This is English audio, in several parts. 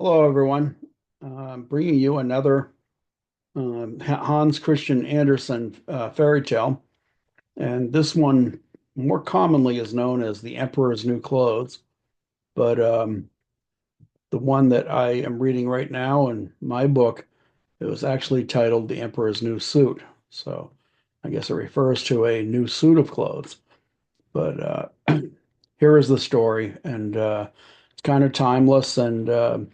Hello, everyone. Bringing you another Hans Christian Andersen fairy tale. And this one more commonly is known as The Emperor's New Clothes. But the one that I am reading right now in my book, it was actually titled The Emperor's New Suit. So I guess it refers to a new suit of clothes. But here is the story. And it's kind of timeless and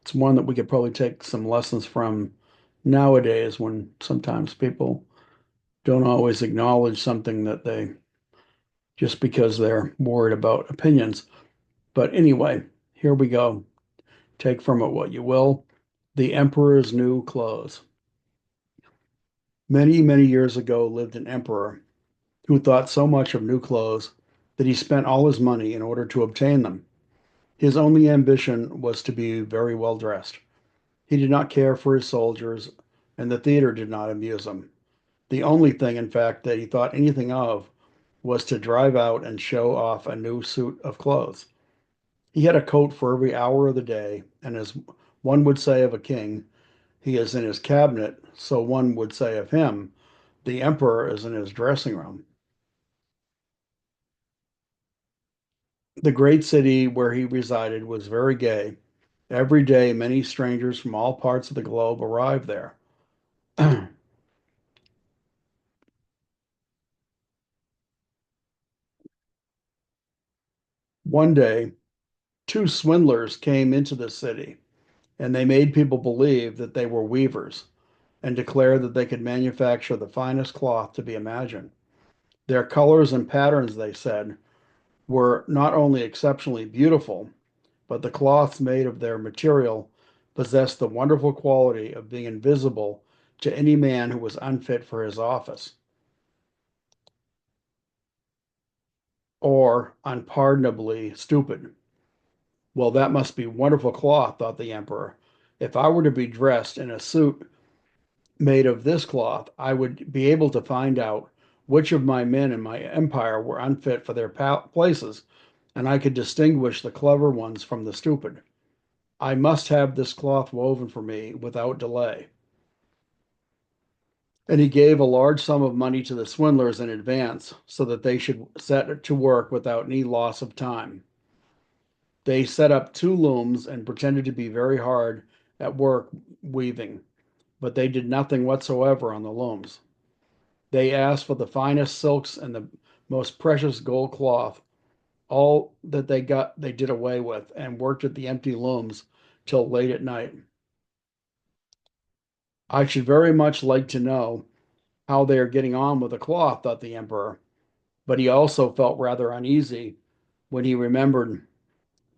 it's one that we could probably take some lessons from nowadays when sometimes people don't always acknowledge something that they just because they're worried about opinions. But anyway, here we go. Take from it what you will. The Emperor's New Clothes. Many, many years ago lived an emperor who thought so much of new clothes that he spent all his money in order to obtain them. His only ambition was to be very well dressed. He did not care for his soldiers, and the theater did not amuse him. The only thing, in fact, that he thought anything of was to drive out and show off a new suit of clothes. He had a coat for every hour of the day, and as one would say of a king, he is in his cabinet, so one would say of him, the emperor is in his dressing room. The great city where he resided was very gay. Every day, many strangers from all parts of the globe arrived there. One day, two swindlers came into the city, and they made people believe that they were weavers and declared that they could manufacture the finest cloth to be imagined. Their colors and patterns, they said, were not only exceptionally beautiful, but the cloths made of their material possessed the wonderful quality of being invisible to any man who was unfit for his office or unpardonably stupid. Well, that must be wonderful cloth, thought the emperor. If I were to be dressed in a suit made of this cloth, I would be able to find out which of my men in my empire were unfit for their places, and I could distinguish the clever ones from the stupid. I must have this cloth woven for me without delay. And he gave a large sum of money to the swindlers in advance so that they should set to work without any loss of time. They set up two looms and pretended to be very hard at work weaving, but they did nothing whatsoever on the looms. They asked for the finest silks and the most precious gold cloth. All that they got, they did away with and worked at the empty looms till late at night. I should very much like to know how they are getting on with the cloth, thought the emperor. But he also felt rather uneasy when he remembered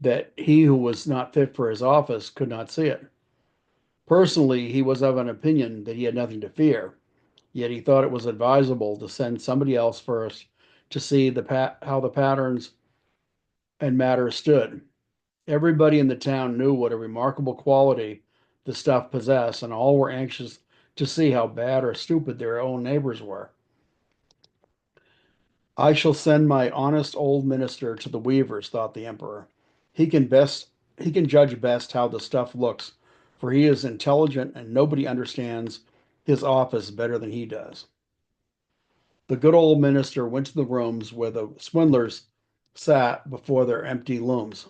that he who was not fit for his office could not see it. Personally, he was of an opinion that he had nothing to fear, yet he thought it was advisable to send somebody else first to see how the patterns and matters stood. Everybody in the town knew what a remarkable quality the stuff possessed, and all were anxious to see how bad or stupid their own neighbors were. I shall send my honest old minister to the weavers, thought the emperor. He can judge best how the stuff looks, for he is intelligent and nobody understands his office better than he does. The good old minister went to the rooms where the swindlers sat before their empty looms.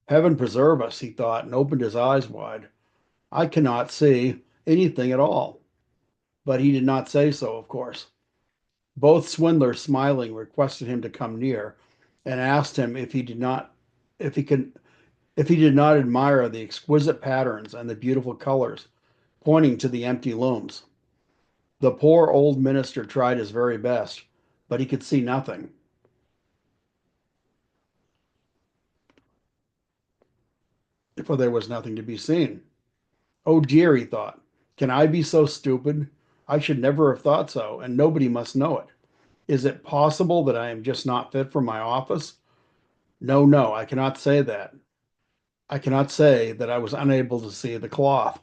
Heaven preserve us, he thought, and opened his eyes wide. I cannot see anything at all. But he did not say so, of course. Both swindlers, smiling, requested him to come near, and asked him if he could, if he did not admire the exquisite patterns and the beautiful colors, pointing to the empty looms. The poor old minister tried his very best, but he could see nothing, for there was nothing to be seen. Oh dear, he thought, can I be so stupid? I should never have thought so, and nobody must know it. Is it possible that I am just not fit for my office? No, no, I cannot say that. I cannot say that I was unable to see the cloth.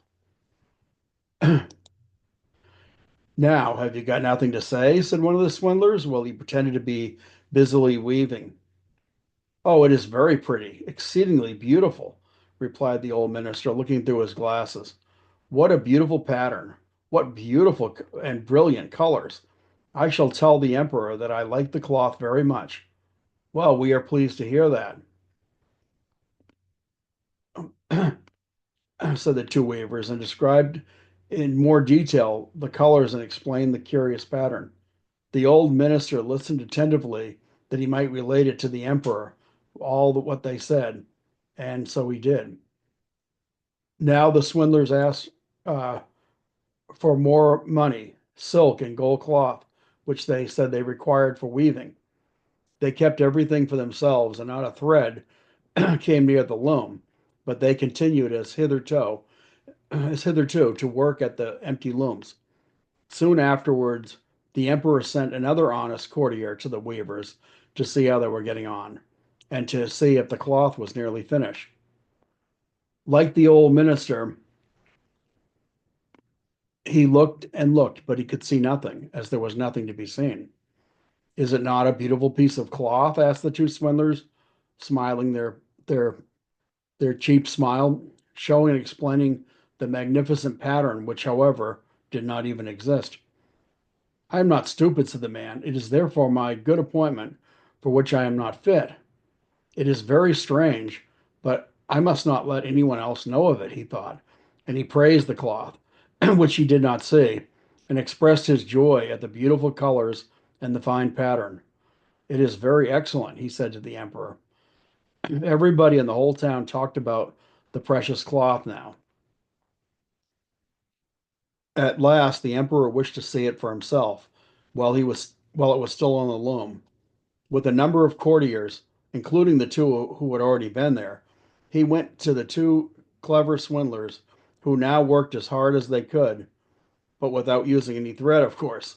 Now, have you got nothing to say? Said one of the swindlers, while he pretended to be busily weaving. Oh, it is very pretty, exceedingly beautiful, replied the old minister, looking through his glasses. What a beautiful pattern! What beautiful and brilliant colors! I shall tell the emperor that I like the cloth very much. Well, we are pleased to hear that, said the two weavers, and described in more detail the colors and explained the curious pattern. The old minister listened attentively that he might relate it to the emperor, all what they said, and so he did. Now the swindlers asked uh, for more money, silk and gold cloth, which they said they required for weaving. They kept everything for themselves, and not a thread came near the loom, but they continued as hitherto to work at the empty looms. Soon afterwards, the emperor sent another honest courtier to the weavers to see how they were getting on, and to see if the cloth was nearly finished. Like the old minister, he looked and looked, but he could see nothing, as there was nothing to be seen. Is it not a beautiful piece of cloth? Asked the two swindlers, smiling their their cheap smile, showing and explaining the magnificent pattern, which, however, did not even exist. I am not stupid, said the man. It is therefore my good appointment for which I am not fit. It is very strange, but I must not let anyone else know of it, he thought, and he praised the cloth, which he did not see, and expressed his joy at the beautiful colors and the fine pattern. It is very excellent, he said to the emperor. Everybody in the whole town talked about the precious cloth now. At last, the emperor wished to see it for himself while it was still on the loom. With a number of courtiers, including the two who had already been there, he went to the two clever swindlers, who now worked as hard as they could, but without using any thread, of course.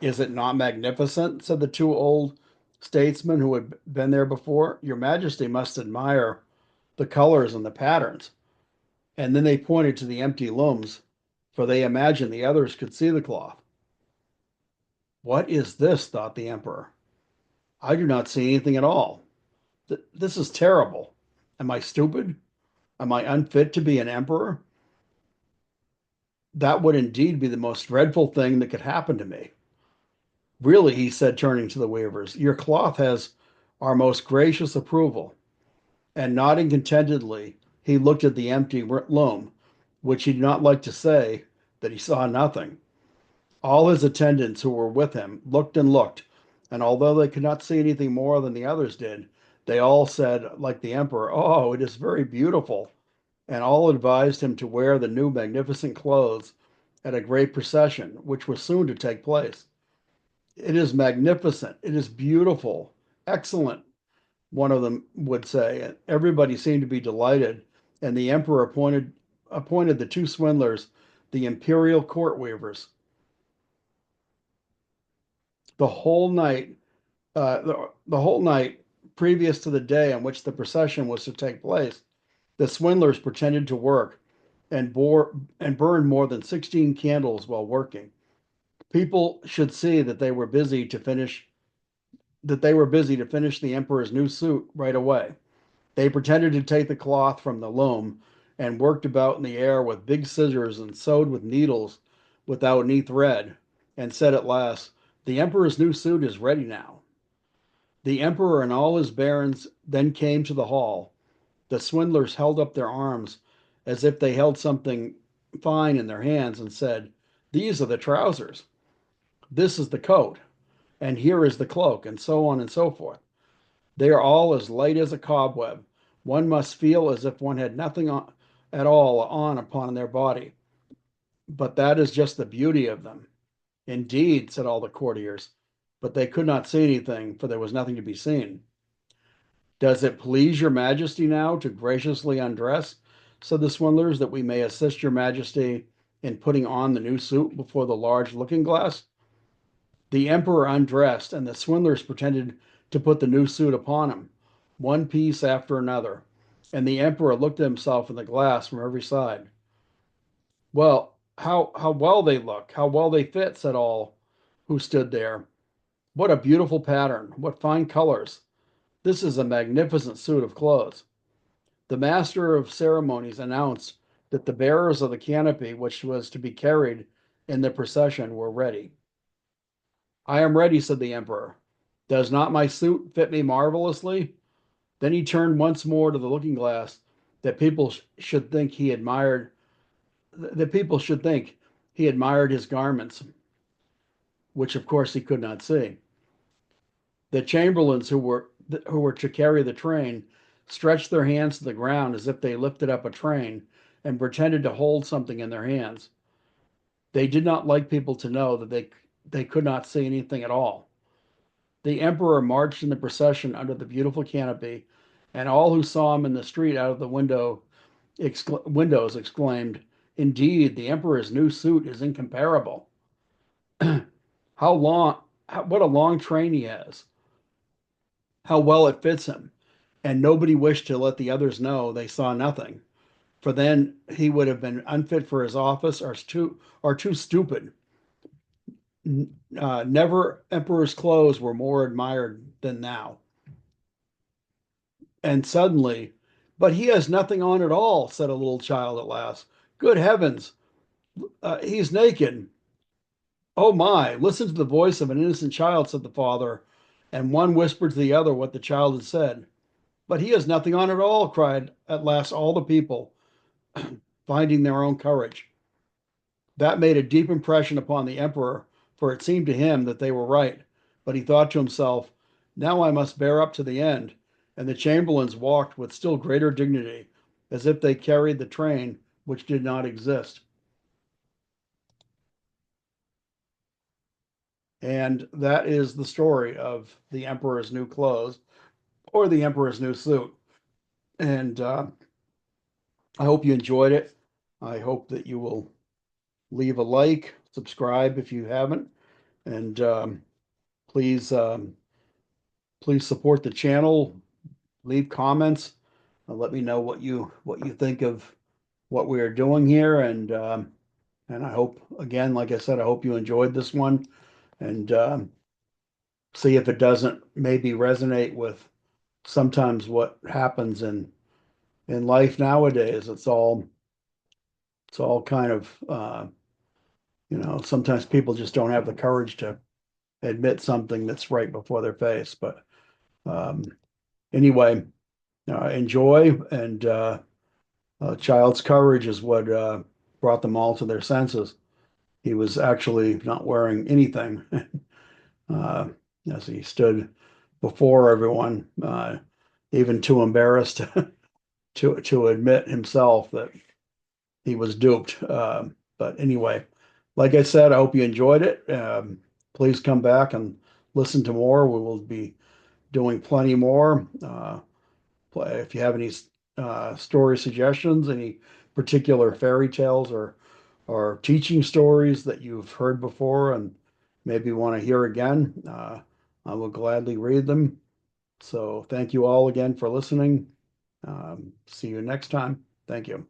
Is it not magnificent? Said the two old statesmen who had been there before. Your Majesty must admire the colors and the patterns. And then they pointed to the empty looms, for they imagined the others could see the cloth. What is this? Thought the emperor. I do not see anything at all. This is terrible. Am I stupid? Am I unfit to be an emperor? That would indeed be the most dreadful thing that could happen to me. Really, he said, turning to the weavers, your cloth has our most gracious approval. And nodding contentedly, he looked at the empty loom, which he did not like to say that he saw nothing. All his attendants who were with him looked and looked, and although they could not see anything more than the others did, they all said, like the emperor, "Oh, it is very beautiful," and all advised him to wear the new magnificent clothes at a great procession, which was soon to take place. It is magnificent. It is beautiful. Excellent, one of them would say. Everybody seemed to be delighted, and the emperor appointed the two swindlers the imperial court weavers. The whole night, the whole night previous to the day on which the procession was to take place, the swindlers pretended to work and burned more than 16 candles while working. People should see that they were busy to finish the emperor's new suit right away. They pretended to take the cloth from the loom and worked about in the air with big scissors and sewed with needles without any thread, and said at last, "The emperor's new suit is ready now." The emperor and all his barons then came to the hall. The swindlers held up their arms as if they held something fine in their hands and said, "These are the trousers, this is the coat, and here is the cloak," and so on and so forth. They are all as light as a cobweb. One must feel as if one had nothing at all on upon their body. But that is just the beauty of them. Indeed, said all the courtiers, but they could not see anything, for there was nothing to be seen. Does it please your Majesty now to graciously undress, said the swindlers, that we may assist your Majesty in putting on the new suit before the large looking glass? The emperor undressed, and the swindlers pretended to put the new suit upon him, one piece after another, and the emperor looked at himself in the glass from every side. Well, how well they look, how well they fit, said all who stood there. What a beautiful pattern, what fine colors. This is a magnificent suit of clothes. The master of ceremonies announced that the bearers of the canopy, which was to be carried in the procession, were ready. I am ready, said the emperor. Does not my suit fit me marvelously? Then he turned once more to the looking glass that people should think he admired that people should think he admired his garments, which of course he could not see. The chamberlains who were to carry the train stretched their hands to the ground as if they lifted up a train and pretended to hold something in their hands. They did not like people to know that they could not see anything at all. The emperor marched in the procession under the beautiful canopy, and all who saw him in the street out of the windows exclaimed, "Indeed, the emperor's new suit is incomparable. How long, what a long train he has. How well it fits him." And nobody wished to let the others know they saw nothing, for then he would have been unfit for his office or too stupid. Never emperor's clothes were more admired than now. And suddenly, but he has nothing on at all, said a little child at last. Good heavens, he's naked. Oh my, listen to the voice of an innocent child, said the father, and one whispered to the other what the child had said. But he has nothing on at all, cried at last all the people, finding their own courage. That made a deep impression upon the emperor, for it seemed to him that they were right. But he thought to himself, now I must bear up to the end. And the chamberlains walked with still greater dignity, as if they carried the train which did not exist. And that is the story of the emperor's new clothes or the emperor's new suit. And I hope you enjoyed it. I hope that you will leave a like, subscribe if you haven't, and please please support the channel. Leave comments. Let me know what you think of what we are doing here, and I hope again, like I said, I hope you enjoyed this one, and see if it doesn't maybe resonate with sometimes what happens in life nowadays. It's all kind of sometimes people just don't have the courage to admit something that's right before their face. But um, anyway, enjoy, and child's courage is what brought them all to their senses. He was actually not wearing anything uh, as he stood before everyone, even too embarrassed to admit himself that he was duped. But anyway, like I said, I hope you enjoyed it. Please come back and listen to more. We will be doing plenty more. If you have any story suggestions, any particular fairy tales or teaching stories that you've heard before and maybe want to hear again, I will gladly read them. So thank you all again for listening. See you next time. Thank you.